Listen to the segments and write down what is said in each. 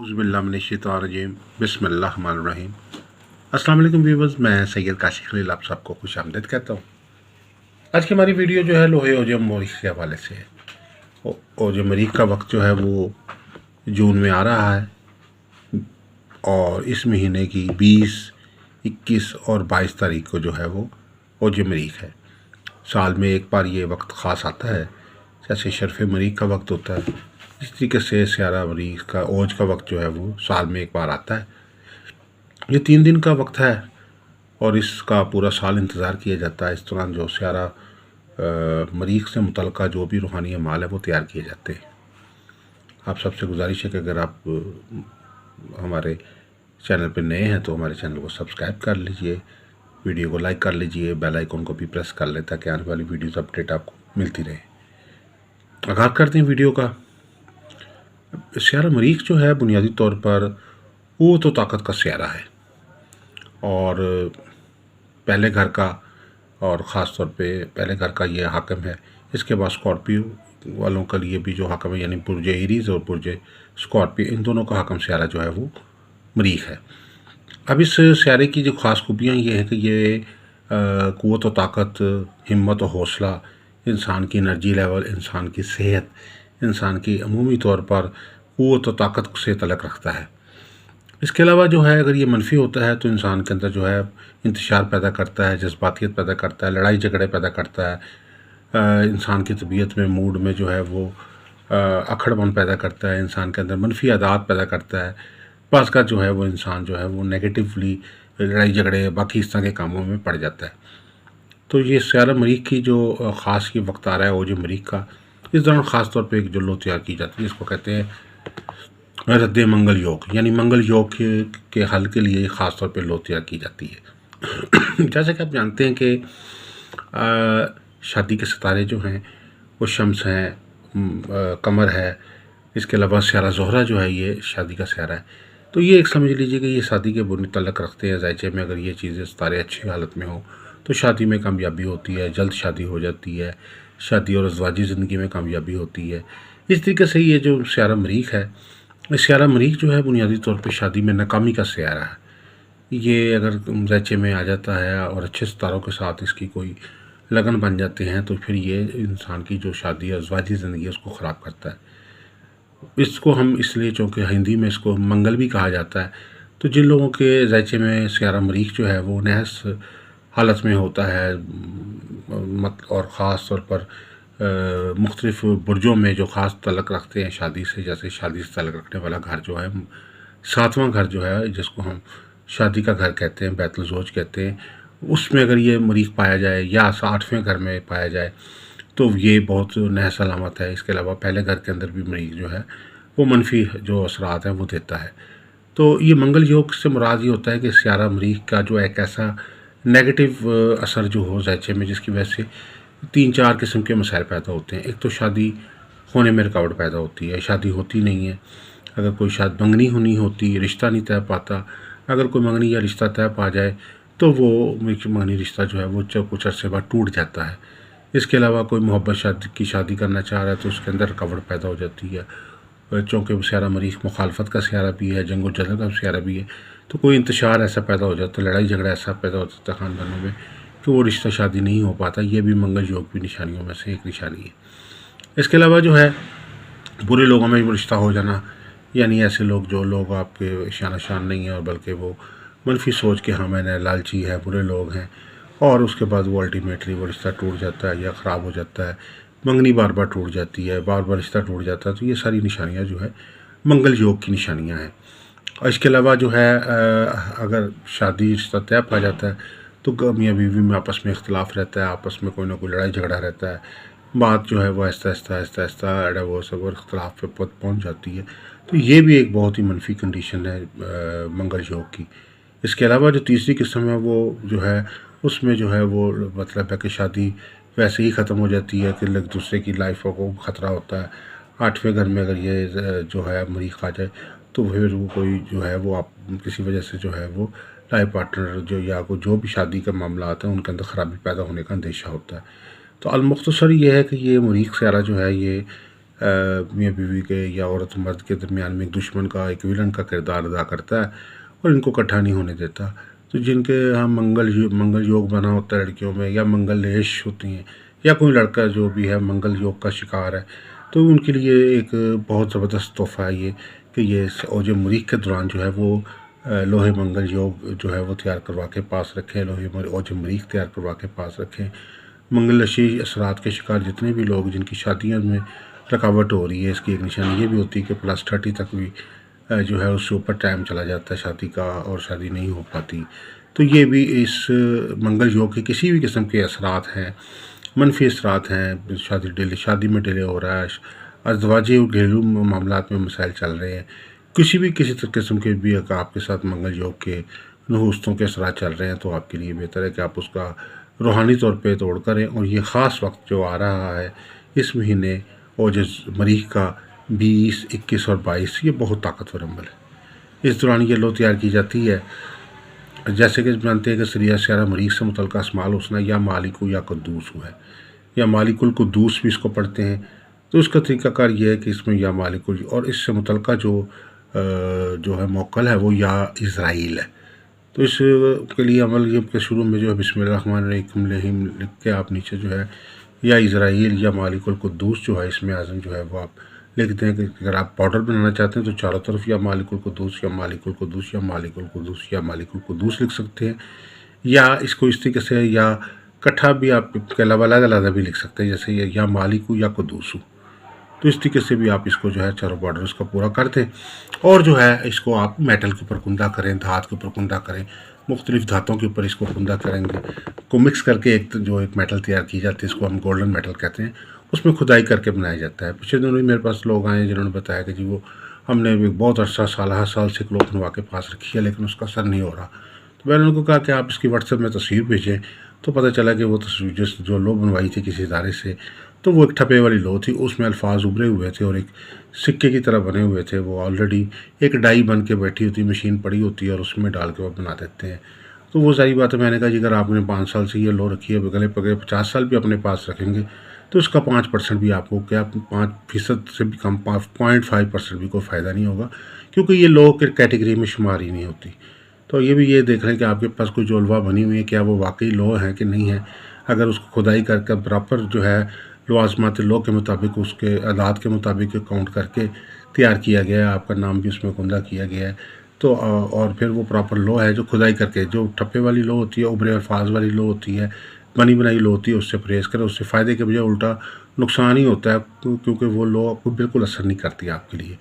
औज़ुबिल्लाहिमिनश्शैतानिर्रजीम बिस्मिल्लाहिर्रहमानिर्रहीम। अस्सलाम वालेकुम व्यूअर्स, मैं सैयद काशिफ खलील आप सबको खुशामदीद कहता हूँ। आज की हमारी वीडियो जो है लोहे ओजम मरीख के हवाले से है। ओजम मरीख का वक्त जो है वो जून में आ रहा है और इस महीने की 20, 21 और 22 तारीख को जो है वो ओजम मरीख है। साल में एक बार ये वक्त ख़ास आता है, जैसे शर्फ़ मरीख का वक्त होता है, इस तरीके से स्यारा मरीख का ओज का वक्त जो है वो साल में एक बार आता है। ये 3 दिन का वक्त है और इसका पूरा साल इंतज़ार किया जाता है। इस दौरान जो स्यारा मरीख से मुतल्लिक़ जो भी रूहानी अमाल है वो तैयार किए जाते हैं। आप सबसे गुजारिश है कि अगर आप हमारे चैनल पर नए हैं तो हमारे चैनल को सब्सक्राइब कर लीजिए, वीडियो को लाइक कर लीजिए, बेल आइकन को भी प्रेस कर लें ताकि आने वाली वीडियोज़ अपडेट आपको मिलती रहे। आगाज़ करते हैं वीडियो का। स्यारा मरीख जो है बुनियादी तौर पर वो तो ताकत का स्यारा है और पहले घर का और ख़ास तौर पे पहले घर का ये हाकिम है। इसके बाद स्कॉर्पियो वालों के लिए भी जो हाकिम है, यानी बुर्ज एरीज़ और बुर्ज स्कॉर्पियो, इन दोनों का हाकिम स्यारा जो है वो मरीख है। अब इस स्यारे की जो ख़ास खूबियाँ ये हैं कि ये क़ुव्वत व ताकत, हिम्मत और हौसला, इंसान की एनर्जी लेवल, इंसान की सेहत, इंसान की अमूमी तौर पर क़ुव्वत व ताकत से तल्लुक़ रखता है। इसके अलावा जो है अगर ये मनफी होता है तो इंसान के अंदर जो है इंतशार पैदा करता है, जज्बातियत पैदा करता है, लड़ाई झगड़े पैदा करता है, इंसान की तबीयत में, मूड में जो है वो अखड़पन पैदा करता है, इंसान के अंदर मनफी आदात पैदा करता है। बाज़ का जो है वो इंसान जो है वो नेगेटिवली लड़ाई झगड़े बाकी इस तरह के कामों में पड़ जाता है। तो ये स्यारा मरीख की जो ख़ास ये वक्त आ रहा है ओजम मरीख का, इस दौरान ख़ास तौर पे एक जो लो तैयार की जाती है, इसको कहते हैं रद्द मंगल योग, यानी मंगल योग के हल के लिए ख़ास तौर पे लो तैयार की जाती है। जैसे कि आप जानते हैं कि शादी के सितारे जो हैं वो शम्स हैं, कमर है, इसके अलावा स्यारा ज़ोहरा जो है ये शादी का स्यारा है। तो ये एक समझ लीजिए कि ये शादी के बुनियादी तल्लुक़ रखते हैं। ज़ायचे में अगर ये चीज़ें सितारे अच्छी हालत में हो तो शादी में कामयाबी होती है, जल्द शादी हो जाती है, शादी और अज़वाजी ज़िंदगी में कामयाबी होती है। इस तरीके से ये जो स्यारा मरीख है, स्यारा मरीख जो है बुनियादी तौर पे शादी में नाकामी का स्यारा है। ये अगर ज़ायचे में आ जाता है और अच्छे सितारों के साथ इसकी कोई लगन बन जाते हैं तो फिर ये इंसान की जो शादी है, अज़वाजी ज़िंदगी है, उसको ख़राब करता है। इसको हम इसलिए, चूँकि हिंदी में इसको मंगल भी कहा जाता है, तो जिन लोगों के ज़ायचे में स्यारा मरीख जो है वो नहस हालत में होता है और ख़ास तौर पर मुख्तलिफ़ बुर्जों में जो ख़ास तल्लुक़ रखते हैं शादी से, जैसे शादी से तल्लुक़ रखने वाला घर जो है 7वां घर जो है, जिसको हम शादी का घर कहते हैं, बैतुल ज़ौज कहते हैं, उसमें अगर ये मरीख पाया जाए या 8वें घर में पाया जाए तो ये बहुत नहस अलामत है। इसके अलावा पहले घर के अंदर भी मरीख जो है वो मनफी जो असरात हैं वो देता है। तो ये मंगल योग से मुराद ये होता है कि स्यारा मरीख का जो एक ऐसा नेगेटिव असर जो हो ज़ायचे में, जिसकी वजह से 3-4 किस्म के मसाइल पैदा होते हैं। एक तो शादी होने में रुकावट पैदा होती है, शादी होती नहीं है। अगर कोई शायद मंगनी होनी होती, रिश्ता नहीं तय पाता, अगर कोई मंगनी या रिश्ता तय पा जाए तो वो मंगनी रिश्ता जो है वो कुछ अर्से बाद टूट जाता है। इसके अलावा कोई मोहब्बत की शादी करना चाह रहा है तो उसके अंदर रुकावट पैदा हो जाती है। चूँकि स्यारा मरीख मुखालफत का स्यारा भी है, जंग व जदल का स्यारा भी है, तो कोई इंतशार ऐसा पैदा हो जाता है, लड़ाई झगड़ा ऐसा पैदा हो जाता है ख़ानदानों में कि वो रिश्ता शादी नहीं हो पाता। ये भी मंगल योग की निशानियों में से एक निशानी है। इसके अलावा जो है बुरे लोगों में रिश्ता हो जाना, यानी ऐसे लोग जो लोग आपके शान शान नहीं हैं और बल्कि वो मनफी सोच के हाँ मैंने लालची है, बुरे लोग हैं, और उसके बाद वो अल्टीमेटली वो रिश्ता टूट जाता है या ख़राब हो जाता है, मंगनी बार बार टूट जाती है, बार बार रिश्ता टूट जाता है। तो ये सारी निशानियाँ जो है मंगल योग की निशानियाँ हैं। और इसके अलावा जो है अगर शादी रिश्ता तय पा जाता है तो मियाँ बीवी में आपस में इख्तलाफ रहता है, आपस में कोई ना कोई लड़ाई झगड़ा रहता है, बात जो है वो आहिस्ता डिवोर्स और इख्तलाफ पे पहुँच जाती है। तो ये भी एक बहुत ही मनफी कंडीशन है मंगल योग की। इसके अलावा जो तीसरी किस्म है वो जो है उसमें जो है वो मतलब है कि शादी वैसे ही ख़त्म हो जाती है कि एक दूसरे की लाइफ को ख़तरा होता है। 8वें घर में अगर ये जो है मरीख आ जाए तो फिर वो कोई जो है वो आप किसी वजह से जो है वो लाइफ पार्टनर जो या को जो भी शादी का मामला आता है उनके अंदर ख़राबी पैदा होने का अंदेशा होता है। तो अलमुख्तसर ये है कि ये मरीख स्यारा जो है ये मियाँ बीवी के या औरत मर्द के दरमियान में एक दुश्मन का, एक विलन का किरदार अदा करता है और इनको इकट्ठा नहीं होने देता। तो जिनके यहाँ मंगल योग बना होता है लड़कियों में, या मंगल लेश होती हैं, या कोई लड़का जो भी है मंगल योग का शिकार है, तो उनके लिए एक बहुत ज़बरदस्त तोहफ़ा है ये कि ये ओज मरीख के दौरान जो है वो लोहे मंगल योग जो है वो तैयार करवा के पास रखें, ओज मरीख तैयार करवा के पास रखें। मंगल नशीं असरात के शिकार जितने भी लोग जिनकी शादियों में रुकावट हो रही है, इसकी एक निशानी ये भी होती है कि +30 तक भी जो है उससे ऊपर टाइम चला जाता है शादी का और शादी नहीं हो पाती। तो ये भी इस मंगल योग के किसी भी किस्म के असरात हैं, मनफी असरात हैं, शादी में डिले हो रहा है, अज़दवाजी और घरेलू मामलात में मसाइल चल रहे हैं, किसी किस्म के भी अगर आपके साथ मंगल योग के नहूस्तों के असरात चल रहे हैं, तो आपके लिए बेहतर है कि आप उसका रूहानी तौर पे तोड़ करें। और ये ख़ास वक्त जो आ रहा है इस महीने ओज मरीख का 20, 21 और 22, ये बहुत ताकतवर अमल है। इस दौरान ये लो तैयार की जाती है, जैसे कि जानते हैं कि सरिया स्यारा मरीख से मुतल्लिक़ अस्माउल हुस्ना या मालिकु या कुद्दूस है, या मालिकुल कुद्दूस भी इसको पढ़ते हैं। तो उसका तरीक़ाकार ये है कि इसमें या मालिकुल और इससे मुतल्लिक़ जो है मौक्कल है वो या इज़राइल है। तो इस के लिए अमल ये के शुरू में जो है बिस्मिल्लाहिर्रहमानिर्रहीम लिख के आप नीचे जो है या इज़राइल या मालिकुल कुद्दूस जो है इसमें आज़म जो है वो आप लिखते हैं कि अगर आप पाउडर बनाना चाहते हैं तो चारों तरफ या मालिकुल कुद्दूस या मालिकुल कुद्दूस या मालिकुल कुद्दूस या मालिकुल कुद्दूस लिख सकते हैं, या इसको इस तरीके से या इकट्ठा भी आप इसके अलावा अलग-अलग भी लिख सकते हैं, जैसे ये या मालिकु या कुद्दूसु। तो इस तरीके से भी आप इसको जो है चारों बॉर्डर उसका पूरा कर दें और जो है इसको आप मेटल के ऊपर कुंदा करें, धात के ऊपर कुंदा करें, मुख्तलिफ धातों के ऊपर इसको कुंदा करेंगे को मिक्स करके एक मेटल तैयार की जाती है, इसको हम गोल्डन मेटल कहते हैं, उसमें खुदाई करके बनाया जाता है। पिछले दिनों भी मेरे पास लोग आए जिन्होंने बताया कि जी वो हमने भी बहुत अर्सा साल से क्लोथ बनवा के पास रखी है लेकिन उसका असर नहीं हो रहा। तो मैंने उनको कहा कि आप इसकी व्हाट्सएप में तस्वीर भेजें, तो पता चला कि वो तस्वीर जो लो बनवाई थी किसी इदारे से, तो वो एक ठप्पे वाली लो थी, उसमें अल्फाज उभरे हुए थे और एक सिक्के की तरह बने हुए थे। वो ऑलरेडी एक डाई बन के बैठी होती, मशीन पड़ी होती है और उसमें डाल के वो बना देते हैं। तो वो सारी बात है। मैंने कहा जी अगर आपने 5 साल से ये लो रखी है, गले पगले 50 साल भी अपने पास रखेंगे तो इसका 5% भी आपको क्या 5% से भी कम 0.5% भी कोई फ़ायदा नहीं होगा, क्योंकि ये लो के कैटेगरी में शुमार ही नहीं होती। तो ये भी ये देख लें कि आपके पास कोई जो हलवा बनी हुई है क्या वो वाकई लो है कि नहीं है। अगर उसको खुदाई करके प्रॉपर जो है लवाजमात लो के मुताबिक उसके आदात के मुताबिक काउंट करके तैयार किया गया है, आपका नाम भी उसमें कुंदा किया गया है, तो और फिर वो प्रॉपर लो है जो खुदाई करके, जो ठप्पे वाली लो होती है, उभरे अल्फाज वाली लो होती है, बनी बनाई लो होती है, उससे परहेज़ करें। उससे फ़ायदे के बजाय उल्टा नुकसान ही होता है, क्योंकि वो लो आपको बिल्कुल असर नहीं करती आपके लिए।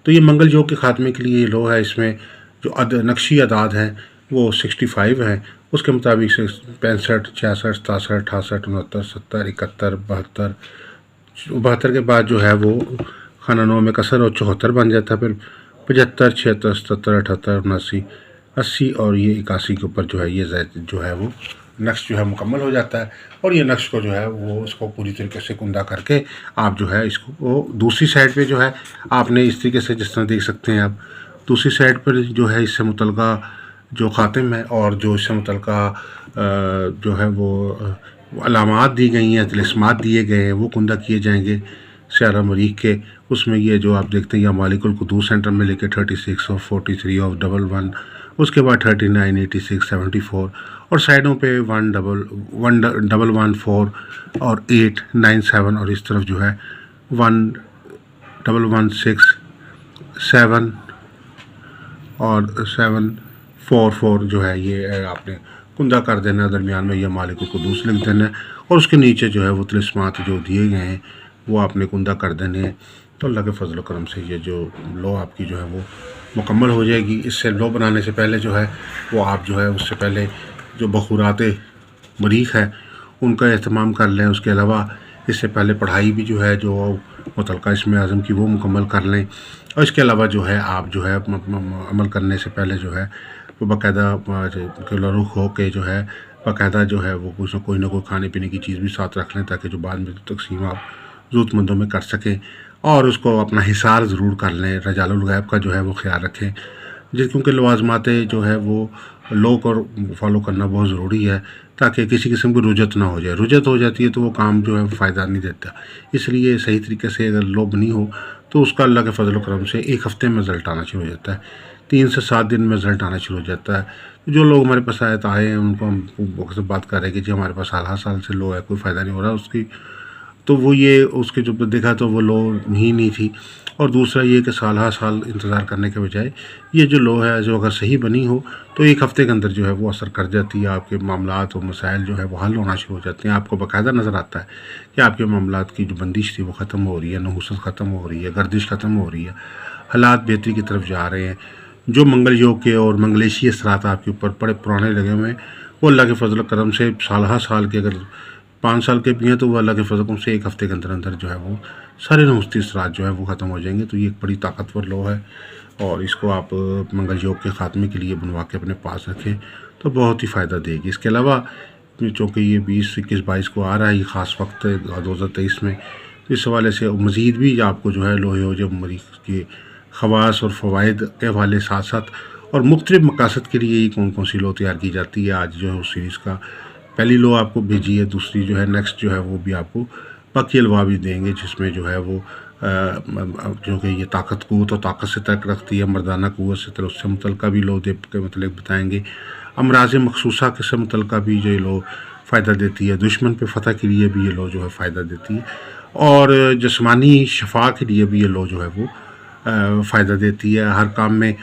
तो ये मंगल योग के ख़ात्मे के लिए ये लो है। इसमें जो नक्शी अदाद हैं वो 65 हैं, उसके मुताबिक से 65, 66, 67, 68, 69, 70, 71, 72, 72 के बाद जो है वो खाना 9 में कसर और 74 बन जाता है। फिर 75, 76, 77, 78, 79, 80 और ये 81 के ऊपर जो है ये जो है वो नक्श जो है मुकम्मल हो जाता है। और ये नक्श को जो है वो इसको पूरी तरीके से कुंदा करके आप जो है इसको वो दूसरी साइड पे जो है आपने इस तरीके से जिस तरह देख सकते हैं आप, दूसरी साइड पर जो है इससे मुतल्लिका जो ख़ातिम है और जो इससे मुतल्लिका जो है वो अलामात दी गई हैं, तिलिस्मात दिए गए हैं, वो कुंदा किए जाएंगे स्यारा मरीख के। उसमें ये जो आप देखते हैं या मालिकुल कुद्दूस सेंटर में लेके 36 और 43 और 11, उसके बाद 39, 86, 74 और साइडों पे 11114 और 897 और इस तरफ जो है 1116, 7 और 744 जो है ये आपने कुंदा कर देना। दरमियान में यह मालिकुल कुद्दूस लिख देना है और उसके नीचे जो है वो तिलिस्मात जो दिए गए हैं वो आपने कुंदा कर देने हैं। तो अल्लाह के फजल करम से ये जो लो आपकी जो है वो मुकम्मल हो जाएगी। इससे लो बनाने से पहले जो है वो आप जो है उससे पहले जो बखूरात मरीख है उनका एहतमाम कर लें। उसके अलावा इससे पहले पढ़ाई भी जो है जो मुतल्लिका इसमें आज़म की वो मुकम्मल कर लें। और इसके अलावा जो है आप जो है अमल करने से पहले जो है वो बाकायदा रुख हो के जो है बाकायदा जो है वो कोई ना कोई खाने पीने की चीज़ भी साथ रख लें, ताकि जो बाद में तकसीम आप ज़रूरतमंदों में कर सकें। और उसको अपना हिसार ज़रूर कर लें, रजालुल गैब का जो है वो ख्याल रखें, क्योंकि लवाज़मात जो है वो लो को फॉलो करना बहुत ज़रूरी है। ताकि किसी किस्म की रुजत ना हो जाए। रुजत हो जाती है तो वो काम जो है फ़ायदा नहीं देता। इसलिए सही तरीके से अगर लो बनी हो तो उसका अल्लाह के फजल करम से 1 हफ़्ते में रिज़ल्ट आना शुरू हो जाता है, 3 से 7 दिन में रिज़ल्ट आना शुरू हो जाता है। जो लोग हमारे पास आए हैं उनको हम अक्सर बात कर रहे हैं कि जी हमारे पास साल से लो है, कोई फ़ायदा नहीं हो रहा उसकी, तो वो ये उसके जब देखा तो वो लो ही नहीं थी। और दूसरा ये कि साल इंतज़ार करने के बजाय ये जो लो है जो अगर सही बनी हो तो 1 हफ़्ते के अंदर जो है वो असर कर जाती है। आपके मामलात और मसाइल जो है वो हल होना शुरू हो जाते हैं। आपको बाकायदा नज़र आता है कि आपके मामलात की जो बंदिश थी वो ख़त्म हो रही है, नहुसत ख़त्म हो रही है, गर्दिश ख़त्म हो रही है, हालात बेहतरी की तरफ जा रहे हैं। जो मंगल योग के और मंगलेशी असरात आपके ऊपर बड़े पुराने लगे हुए हैं वो अल्लाह के फजल करम से साल के अगर 5 साल के भी हैं तो वो अल्लाह के फजल करम से 1 हफ़्ते के अंदर अंदर जो है वो सारे नहुस्ती असरात जो है वो ख़त्म हो जाएंगे। तो ये एक बड़ी ताकतवर लो है और इसको आप मंगल योग के ख़ात्मे के लिए बनवा के अपने पास रखें तो बहुत ही फ़ायदा देगी। इसके अलावा चूँकि ये 20, 21, 22 को आ रहा है, ये ख़ास वक्त 2023 में, तो इस हवाले से मज़ीद भी आपको जो है लोहे और जब मरीज़ के ख़वास और फ़वाइद के हवाले साथ साथ और मुख्तलिफ़ मकासद के लिए कौन कौन सी लो तैयार की जाती है, आज जो है उस सीरीज़ का पहली लो आपको भेजी है, दूसरी जो है नेक्स्ट जो है वो भी आपको बाकी अलवा भी देंगे जिसमें जो है वो जो कि ये क़ुव्वत और ताकत से तक रखती है, मर्दाना क़ुव्वत से तरह उससे मुतल्लिक़ भी लो दे के मतलब बताएँगे। अमराज़ मखसूसा के से मुतल्लिक़ भी जो ये लो फ़ायदा देती है, दुश्मन पे फ़तह के लिए भी ये लो जो है फ़ायदा देती है और जिस्मानी शफ़ा के लिए भी ये लो जो है वो फ़ायदा देती है। हर काम में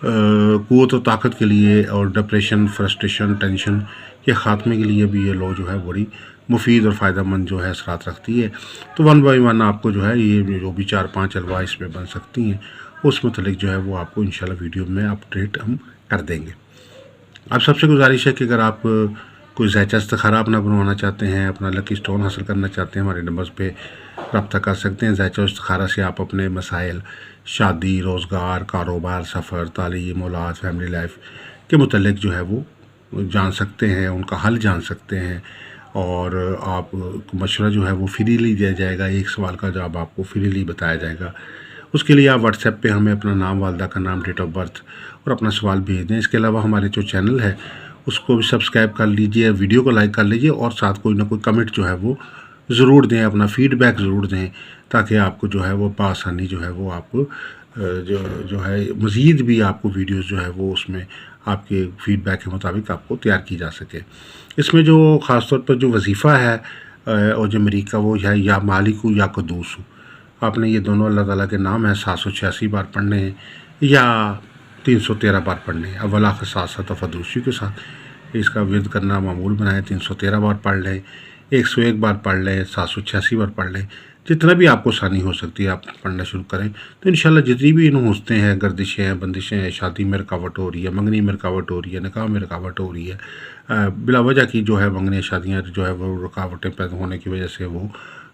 क़ुव्वत और ताकत के लिए और डिप्रेशन, फ्रस्ट्रेशन, टेंशन के ख़ात्मे के लिए भी ये लो जो है बड़ी मुफीद और फ़ायदेमंद जो है असरात रखती है। तो 1 बाय 1 आपको जो है ये जो भी 4-5 अलवा इसमें बन सकती हैं उस मुतल्लिक़ जो है वो आपको इंशाल्लाह वीडियो में अपडेट हम कर देंगे। आप सबसे गुजारिश है कि अगर आप कोई ज़ायचा इस्तिखारा अपना बनवाना चाहते हैं, अपना लकी स्टोन हासिल करना चाहते हैं, हमारे नंबर्स पे रब्ता कर सकते हैं। ज़ायचा इस्तिखारा से आप अपने मसाइल, शादी, रोज़गार, कारोबार, सफ़र, तालीम, औलाद, फैमिली लाइफ के मुतल्लिक़ जो है वो जान सकते हैं, उनका हल जान सकते हैं और आप मशवरा जो है वो फ्रीली दिया जाएगा। एक सवाल का जवाब आपको फ्रीली बताया जाएगा। उसके लिए आप व्हाट्सएप पे हमें अपना नाम, वालदा का नाम, डेट ऑफ बर्थ और अपना सवाल भेज दें। इसके अलावा हमारे जो चैनल है उसको भी सब्सक्राइब कर लीजिए, वीडियो को लाइक कर लीजिए और साथ कोई ना कोई कमेंट जो है वो ज़रूर दें, अपना फ़ीडबैक ज़रूर दें ताकि आपको जो है वो बआसानी जो है वो आपको जो है मज़ीद भी आपको वीडियोज़ जो है वो उसमें आपके फ़ीडबैक के मुताबिक आपको तैयार की जा सके। इसमें जो ख़ास तौर पर जो वजीफ़ा है और जो मरीज़ का वो है या मालिकु या कदूसु, आपने ये दोनों अल्लाह ताला के नाम है 786 बार पढ़ने हैं या 313 बार पढ़ने हैं। अव्वला के साथ साथ फदूसी के साथ इसका विर्द करना मामूल बनाएं। 313 बार पढ़ लें, 101 बार पढ़ लें, 786 बार पढ़ लें, जितना भी आपको आसानी हो सकती है आप पढ़ना शुरू करें। तो इंशाल्लाह जितनी भी नुस्खें हैं, गर्दिशें हैं, बंदिशें हैं, शादी में रुकावट हो रही है, मंगनी में रुकावट हो रही है, निकाह में रुकावट हो रही है, बिला वजह की जो है मंगनी शादियाँ जो है वो रुकावटें पैदा होने की वजह से वो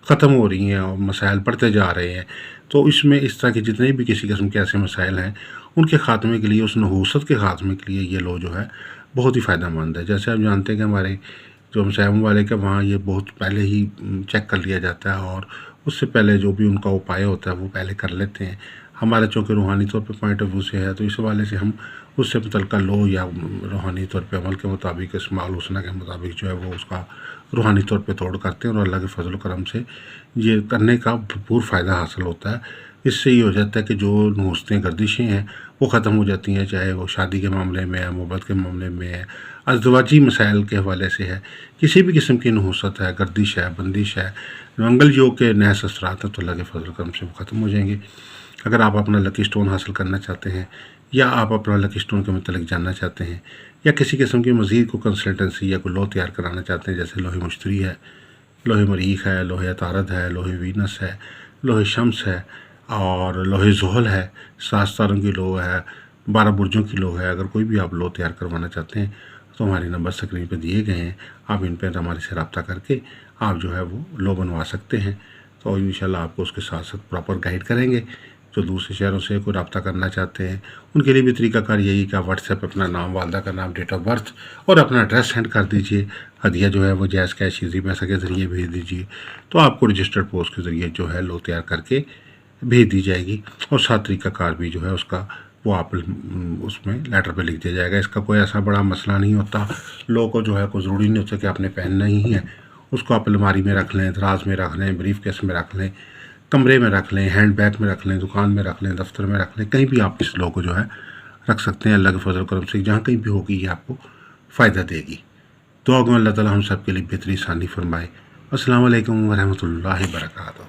ख़त्म हो रही हैं और मसाइल बढ़ते जा रहे हैं। तो इसमें इस तरह के जितने भी किसी किस्म के ऐसे मसाइल हैं उनके ख़ात्मे के लिए, उस नहूसत के ख़ात्मे के लिए ये लो जो है बहुत ही फ़ायदेमंद है। जैसे आप जानते हैं कि हमारे जो हमसायों वाले के वहाँ ये बहुत पहले ही चेक कर लिया जाता है और उससे पहले जो भी उनका उपाय होता है वो पहले कर लेते हैं। हमारा चूँकि रूहानी तौर पे पॉइंट ऑफ व्यू से है तो इस हवाले से हम उससे मुतल्लिक़ लो या रूहानी तौर पे अमल के मुताबिक, इस्माल हुस्ना के मुताबिक जो है वो उसका रूहानी तौर पे तोड़ करते हैं और अल्लाह के फजल करम से ये करने का भरपूर फ़ायदा हासिल होता है। इससे ये हो जाता है कि जो नुस्खें, गर्दिशें हैं वो ख़त्म हो जाती हैं, चाहे वो शादी के मामले में है, मोहब्बत के मामले में है, अज़दवाजी मसाइल के हवाले से है, किसी भी किस्म की नहुसत है, गर्दिश है, बंदिश है, मंगल योग के नहस असरात हैं तो अल्लाह के फजल करम से वो ख़त्म हो जाएंगे। अगर आप अपना लकी स्टोन हासिल करना चाहते हैं या आप अपना लकी स्टोन के मतलब जानना चाहते हैं या किसी किस्म की मज़ीद को कंसल्टेंसी या कोई लो तैयार कराना चाहते हैं, जैसे लोहे मुश्तरी है, लोहे मरीख है, लोहे अतारद है, लोहे वीनस है, लोहे शम्स है और लोहे ज़ोहल है, 7 सितारों की लो है, 12 बुर्जों की लो है। अगर कोई भी आप लो तैयार करवाना चाहते हैं तो हमारे नंबर स्क्रीन पर दिए गए हैं, आप इन पर हमारे से रब्ता करके आप जो है वो लो बनवा सकते हैं। तो इंशाल्लाह आपको उसके साथ साथ प्रॉपर गाइड करेंगे। जो दूसरे शहरों से कोई रब्ता करना चाहते हैं उनके लिए भी तरीकाकार यही कि आप व्हाट्सएप अपना नाम, वालदा का नाम, डेट ऑफ बर्थ और अपना एड्रेस सेंड कर दीजिए। हदिया जो है वो जैज़ कैश, इजी पैसा के ज़रिए भेज दीजिए तो आपको रजिस्टर्ड पोस्ट के ज़रिए जो है लो तैयार करके भेज दी जाएगी और साथ तरीकाकार भी जो है उसका वो आप उसमें लेटर पे लिख दिया जाएगा। इसका कोई ऐसा बड़ा मसला नहीं होता। लोगों को जो है कोई ज़रूरी नहीं होता कि आपने पहनना ही है। उसको आप अलमारी में रख लें, दराज में रख लें, ब्रीफ केस में रख लें, कमरे में रख लें, हैंड बैग में रख लें, दुकान में रख लें, दफ्तर में रख लें, कहीं भी आप इस लॉ को जो है रख सकते हैं। अल्लाह के फजल करम से जहाँ कहीं भी होगी ये आपको फ़ायदा देगी। दुआ गो अल्लाह ताला हम सब के लिए बेहतरी आसानी फरमाए। अस्सलाम वालेकुम वरहमतुल्लाहि वबरकातुहू।